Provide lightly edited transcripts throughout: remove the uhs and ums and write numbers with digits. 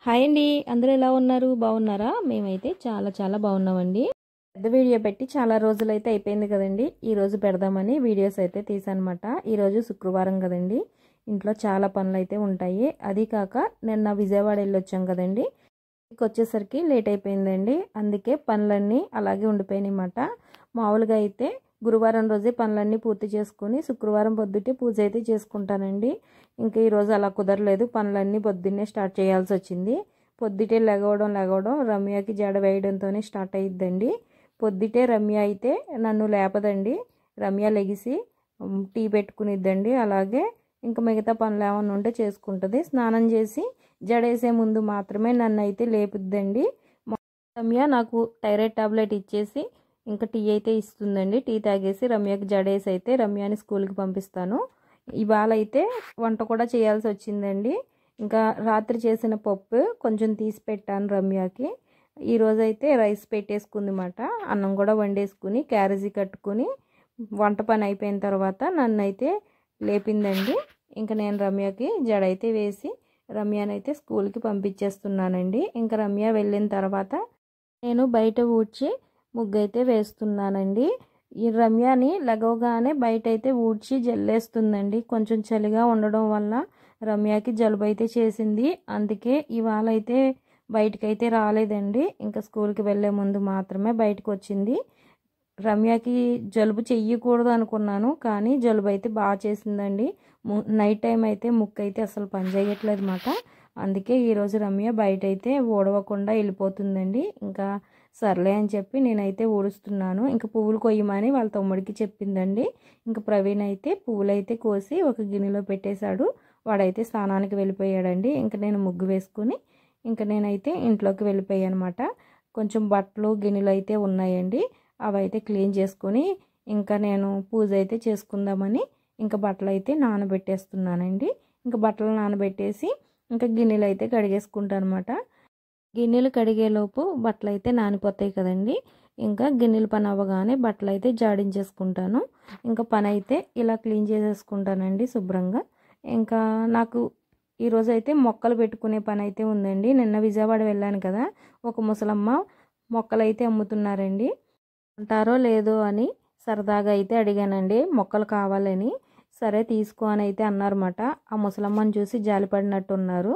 Hi అండి. అందరూ ఎలా ఉన్నారు? బాగున్నారా? మేమైతే చాలా చాలా బాగున్నామండి. పెద్ద వీడియో పెట్టి చాలా రోజులైతే అయిపోయింది కదండి. ఈరోజు పెడదామని వీడియోస్ అయితే తీసానమాట. ఈరోజు శుక్రవారం కదండి. ఇంట్లో చాలా పనులు అయితే ఉంటాయి. అది కాక నిన్న విజయవాడ వెళ్ళొచ్చాం కదండి. వచ్చేసరికి లేట్ అయిపోయిందండి. అందుకే పనులన్నీ అలాగే ఉండిపోయినాయన్నమాట. మామూలుగా అయితే గురువారం రోజే పనులన్నీ పూర్తి చేసుకుని శుక్రవారం పొద్దుటే పూజ అయితే చేసుకుంటానండి. ఇంకా ఈరోజు అలా కుదరలేదు. పనులన్నీ పొద్దున్నే స్టార్ట్ చేయాల్సి వచ్చింది. పొద్దుటే లెగవడం రమ్యకి జడ వేయడంతోనే స్టార్ట్ అయ్యిద్దండి. పొద్దుటే రమ్య అయితే నన్ను లేపదండి. రమ్య లెగిసి టీ పెట్టుకునిద్దండి. అలాగే ఇంకా మిగతా పనులు ఏమైనా ఉంటే చేసుకుంటుంది. స్నానం చేసి జడేసే ముందు మాత్రమే నన్ను అయితే లేపుద్దండి. రమ్య నాకు థైరాయిడ్ టాబ్లెట్ ఇచ్చేసి ఇంకా టీ అయితే ఇస్తుందండి. టీ తాగేసి రమ్యకి జడేసి అయితే రమ్యని స్కూల్కి పంపిస్తాను. ఇవాళ అయితే వంట కూడా చేయాల్సి వచ్చిందండి. ఇంకా రాత్రి చేసిన పప్పు కొంచెం తీసి పెట్టాను రమ్యకి. ఈరోజైతే రైస్ పెట్టేసుకుంది మాట. అన్నం కూడా వండేసుకుని క్యారేజీ కట్టుకుని వంట పని అయిపోయిన తర్వాత నన్ను అయితే లేపిందండి. ఇంకా నేను రమ్యకి జడ అయితే వేసి రమ్యనైతే స్కూల్కి పంపించేస్తున్నానండి. ఇంకా రమ్య వెళ్ళిన తర్వాత నేను బయట ఊడ్చి ముగ్గు అయితే వేస్తున్నానండి. ఈ రమ్యని లగవగానే బయట అయితే ఊడ్చి జల్లేస్తుందండి. కొంచెం చలిగా ఉండడం వల్ల రమ్యకి జలుబు అయితే చేసింది. అందుకే ఇవాళ అయితే బయటకైతే రాలేదండి. ఇంకా స్కూల్కి వెళ్ళే ముందు మాత్రమే బయటకు వచ్చింది. రమ్యకి జలుబు చెయ్యకూడదు అనుకున్నాను, కానీ జలుబు అయితే బాగా చేసిందండి. నైట్ టైం అయితే ముక్కు అయితే అసలు పని చేయట్లేదు అన్నమాట. అందుకే ఈరోజు రమ్య బయట అయితే ఊడవకుండా వెళ్ళిపోతుందండి. ఇంకా సర్లే అని చెప్పి నేనైతే ఊడుస్తున్నాను. ఇంకా పువ్వులు కొయ్యమని వాళ్ళ తమ్ముడికి చెప్పిందండి. ఇంకా ప్రవీణ్ అయితే పువ్వులు అయితే కోసి ఒక గిన్నెలో పెట్టేశాడు. వాడైతే స్నానానికి వెళ్ళిపోయాడండి. ఇంకా నేను ముగ్గు వేసుకుని ఇంకా నేనైతే ఇంట్లోకి వెళ్ళిపోయాను అనమాట. కొంచెం బట్టలు గిన్నెలు అయితే ఉన్నాయండి. అవి అయితే క్లీన్ చేసుకొని ఇంకా నేను పూజ అయితే చేసుకుందామని ఇంకా బట్టలు అయితే నానబెట్టేస్తున్నానండి. ఇంకా బట్టలు నానబెట్టేసి ఇంకా గిన్నెలు అయితే కడిగేసుకుంటాను అనమాట. గిన్నెలు కడిగేలోపు బట్టలు అయితే నానిపోతాయి కదండి. ఇంకా గిన్నెలు పని అవ్వగానే బట్టలు అయితే జాడించేసుకుంటాను. ఇంకా పని అయితే ఇలా క్లీన్ చేసేసుకుంటానండి శుభ్రంగా. ఇంకా నాకు ఈరోజు అయితే మొక్కలు పెట్టుకునే పని అయితే ఉందండి. నిన్న విజయవాడ వెళ్ళాను కదా, ఒక ముసలమ్మ మొక్కలు అయితే అమ్ముతున్నారండి. అంటారో లేదో అని సరదాగా అయితే అడిగానండి మొక్కలు కావాలని. సరే తీసుకో అని అయితే అన్నారన్నమాట. ఆ ముసలమ్మని చూసి జాలిపడినట్టు ఉన్నారు.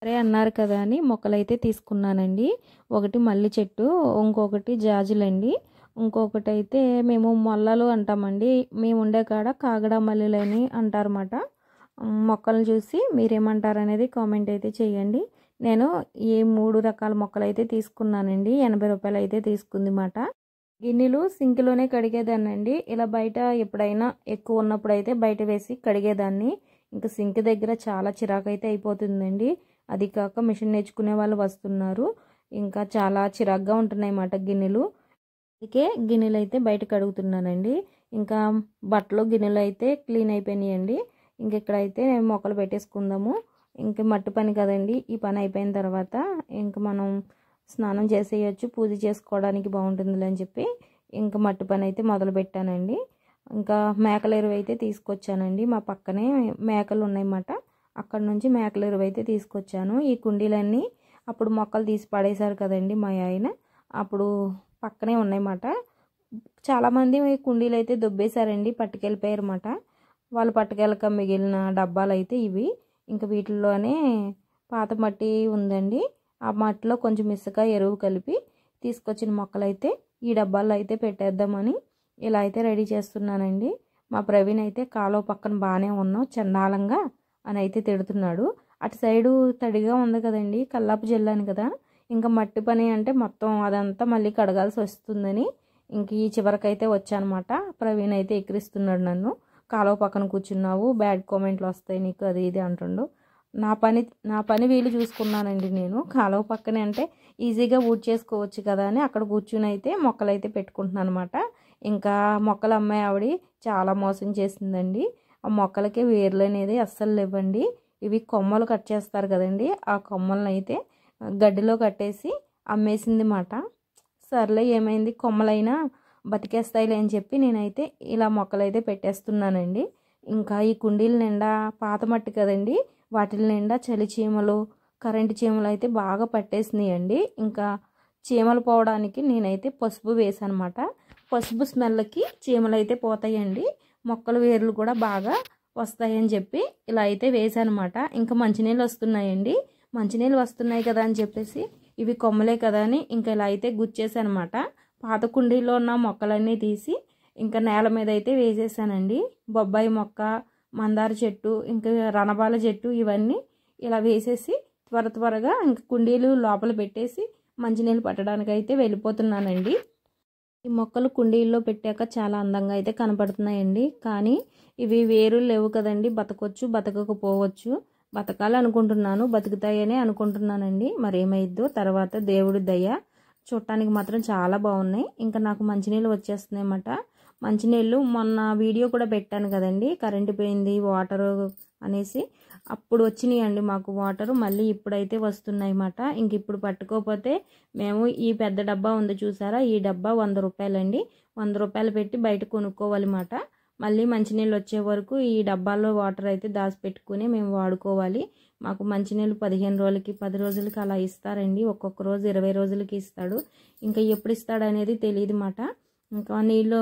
సరే అన్నారు కదా అని మొక్కలైతే తీసుకున్నానండి. ఒకటి మల్లి చెట్టు, ఇంకొకటి జాజులండి, ఇంకొకటి అయితే మేము మొల్లలు అంటామండి. మేము ఉండే కాడ కాగడ మల్లెలని అంటారన్నమాట. మొక్కలను చూసి మీరేమంటారు అనేది కామెంట్ అయితే చేయండి. నేను ఈ 3 రకాల మొక్కలు అయితే తీసుకున్నానండి. 80 రూపాయలు అయితే తీసుకుంది మాట. గిన్నెలు సింక్లోనే కడిగేదాన్నండి. ఇలా బయట ఎప్పుడైనా ఎక్కువ ఉన్నప్పుడు అయితే బయట వేసి కడిగేదాన్ని. ఇంకా సింక్ దగ్గర చాలా చిరాకు అయితే అయిపోతుందండి. అది కాక మిషన్ నేర్చుకునే వాళ్ళు వస్తున్నారు. ఇంకా చాలా చిరాగ్గా ఉంటున్నాయి అన్నమాట గిన్నెలు. అందుకే గిన్నెలు అయితే బయట కడుగుతున్నానండి. ఇంకా బట్టలు గిన్నెలు అయితే క్లీన్ అయిపోయినాయండి. ఇంక ఇక్కడైతే మొక్కలు పెట్టేసుకుందాము. ఇంక మట్టి పని కదండి. ఈ పని అయిపోయిన తర్వాత ఇంక మనం స్నానం చేసేయచ్చు, పూజ చేసుకోవడానికి బాగుంటుంది అని చెప్పి ఇంకా మట్టి పని అయితే మొదలు పెట్టానండి. ఇంకా మేకల ఎరువు అయితే తీసుకొచ్చానండి. మా పక్కనే మేకలు ఉన్నాయన్నమాట. అక్కడ నుంచి మేకల ఎరువు అయితే తీసుకొచ్చాను. ఈ కుండీలన్నీ అప్పుడు మొక్కలు తీసి పడేశారు కదండి మా ఆయన, అప్పుడు పక్కనే ఉన్నాయన్నమాట. చాలామంది కుండీలు అయితే దొబ్బేశారండి, పట్టుకెళ్ళిపోయారు అన్నమాట. వాళ్ళు పట్టుకెళ్ళక మిగిలిన డబ్బాలు అయితే ఇవి. ఇంకా వీటిల్లోనే పాత మట్టి ఉందండి. ఆ మట్టిలో కొంచెం ఇసుక ఎరువు కలిపి తీసుకొచ్చిన మొక్కలైతే ఈ డబ్బాల్లో అయితే పెట్టేద్దామని ఇలా అయితే రెడీ చేస్తున్నానండి. మా ప్రవీణ్ అయితే కాలువ పక్కన బాగానే ఉన్నాం చండాలంగా అని అయితే తిడుతున్నాడు. అటు సైడు తడిగా ఉంది కదండి, కల్లాపు జల్లాను కదా. ఇంకా మట్టి పని అంటే మొత్తం అదంతా మళ్ళీ కడగాల్సి వస్తుందని ఇంక ఈ చివరికైతే వచ్చానమాట. ప్రవీణ్ అయితే ఎక్కిరిస్తున్నాడు నన్ను. కాలువ పక్కన కూర్చున్నావు, బ్యాడ్ కామెంట్లు వస్తాయి నీకు, అది ఇది అంటుండు. నా పని వీలు చూసుకున్నానండి నేను. కాలువ పక్కనే అంటే ఈజీగా ఊడ్ చేసుకోవచ్చు కదా అని అక్కడ కూర్చుని అయితే మొక్కలు అయితే పెట్టుకుంటున్నాను అనమాట. ఇంకా మొక్కలు అమ్మాయి ఆవిడ చాలా మోసం చేసిందండి. ఆ మొక్కలకి వేర్లు అనేది అస్సలు లేవండి. ఇవి కొమ్మలు కట్ చేస్తారు కదండి, ఆ కొమ్మలను అయితే గడ్డిలో కట్టేసి అమ్మేసింది మాట. సర్లే ఏమైంది, కొమ్మలైనా బతికేస్తాయిలే అని చెప్పి నేనైతే ఇలా మొక్కలైతే పెట్టేస్తున్నానండి. ఇంకా ఈ కుండీల నిండా పాత మట్టి కదండి, వాటి నిండా చలిచీమలు కరెంటు చీమలు అయితే బాగా పట్టేసినాయండి. ఇంకా చీమలు పోవడానికి నేనైతే పసుపు వేసాను అన్నమాట. పసుపు స్మెల్కి చీమలు అయితే పోతాయండి, మొక్కల వేర్లు కూడా బాగా వస్తాయని చెప్పి ఇలా అయితే వేసాను అన్నమాట. ఇంకా మంచినీళ్ళు వస్తున్నాయండి, మంచినీళ్ళు వస్తున్నాయి కదా అని చెప్పేసి ఇవి కొమ్మలే కదా అని ఇంకా ఇలా అయితే గుచ్చేసాను అన్నమాట. పాత కుండీలో ఉన్న మొక్కలన్నీ తీసి ఇంకా నేల మీద అయితే వేసేసానండి. బొబ్బాయి మొక్క, మందార చెట్టు, ఇంకా రణబాల చెట్టు ఇవన్నీ ఇలా వేసేసి త్వరగా ఇంకా కుండీలు లోపల పెట్టేసి మంచినీళ్ళు పట్టడానికి అయితే వెళ్ళిపోతున్నానండి. ఈ మొక్కలు కుండీల్లో పెట్టాక చాలా అందంగా అయితే కనపడుతున్నాయండి. కానీ ఇవి వేరు లేవు కదండి, బతకొచ్చు బతకకపోవచ్చు. బతకాలనుకుంటున్నాను, బతుకుతాయని అనుకుంటున్నానండి. మరేమైద్దో తర్వాత దేవుడి దయ. చూడటానికి మాత్రం చాలా బాగున్నాయి. ఇంకా నాకు మంచినీళ్ళు వచ్చేస్తున్నాయి అన్నమాట. మంచినీళ్ళు మొన్న వీడియో కూడా పెట్టాను కదండి, కరెంటు పోయింది వాటర్ అనేసి. అప్పుడు వచ్చినాయండి మాకు వాటర్, మళ్ళీ ఇప్పుడైతే వస్తున్నాయి అన్నమాట. ఇంక ఇప్పుడు పట్టుకోకపోతే మేము ఈ పెద్ద డబ్బా ఉంది చూసారా, ఈ డబ్బా 100 రూపాయలండి. 100 రూపాయలు పెట్టి బయట కొనుక్కోవాలన్నమాట. మళ్ళీ మంచినీళ్ళు వచ్చే వరకు ఈ డబ్బాల్లో వాటర్ అయితే దాచిపెట్టుకుని మేము వాడుకోవాలి. మాకు మంచినీళ్ళు 15 రోజులకి 10 రోజులకి అలా ఇస్తారండి. ఒక్కొక్క రోజు 20 రోజులకి ఇస్తాడు. ఇంకా ఎప్పుడు ఇస్తాడు అనేది తెలియదు అన్నమాట. ఇంకా నీళ్ళు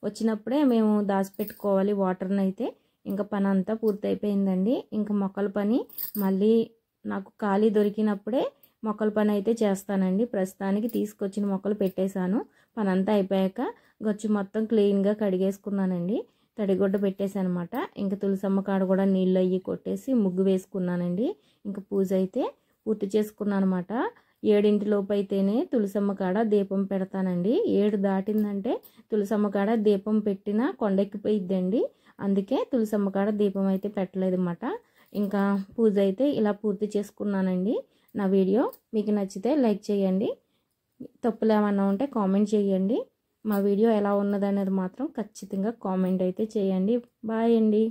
వచ్చినప్పుడే మేము దాచిపెట్టుకోవాలి వాటర్ని అయితే. ఇంకా పని అంతా పూర్తయిపోయిందండి. ఇంకా మొక్కల పని మళ్ళీ నాకు ఖాళీ దొరికినప్పుడే మొక్కల పని అయితే చేస్తానండి. ప్రస్తుతానికి తీసుకొచ్చిన మొక్కలు పెట్టేశాను. పని అంతా అయిపోయాక గచ్చు మొత్తం క్లీన్గా కడిగేసుకున్నానండి. తడిగుడ్డ పెట్టేశాను అనమాట. ఇంకా తులసమ్మ కాడ కూడా నీళ్ళు అయ్యి కొట్టేసి ముగ్గు వేసుకున్నానండి. ఇంకా పూజ అయితే పూర్తి చేసుకున్నాను అనమాట. 7 లోపు అయితేనే తులసమ్మ కాడ దీపం పెడతానండి. 7 దాటిందంటే తులసమ్మ కాడ దీపం పెట్టినా కొండెక్కిపోయిద్దండి. అందుకే తులసమ్మ కాడ దీపం అయితే పెట్టలేదు అన్నమాట. ఇంకా పూజ అయితే ఇలా పూర్తి చేసుకున్నానండి. నా వీడియో మీకు నచ్చితే లైక్ చేయండి, తప్పులు ఏమన్నా ఉంటే కామెంట్ చేయండి. మా వీడియో ఎలా ఉన్నదనేది మాత్రం ఖచ్చితంగా కామెంట్ అయితే చేయండి. బాయ్ అండి.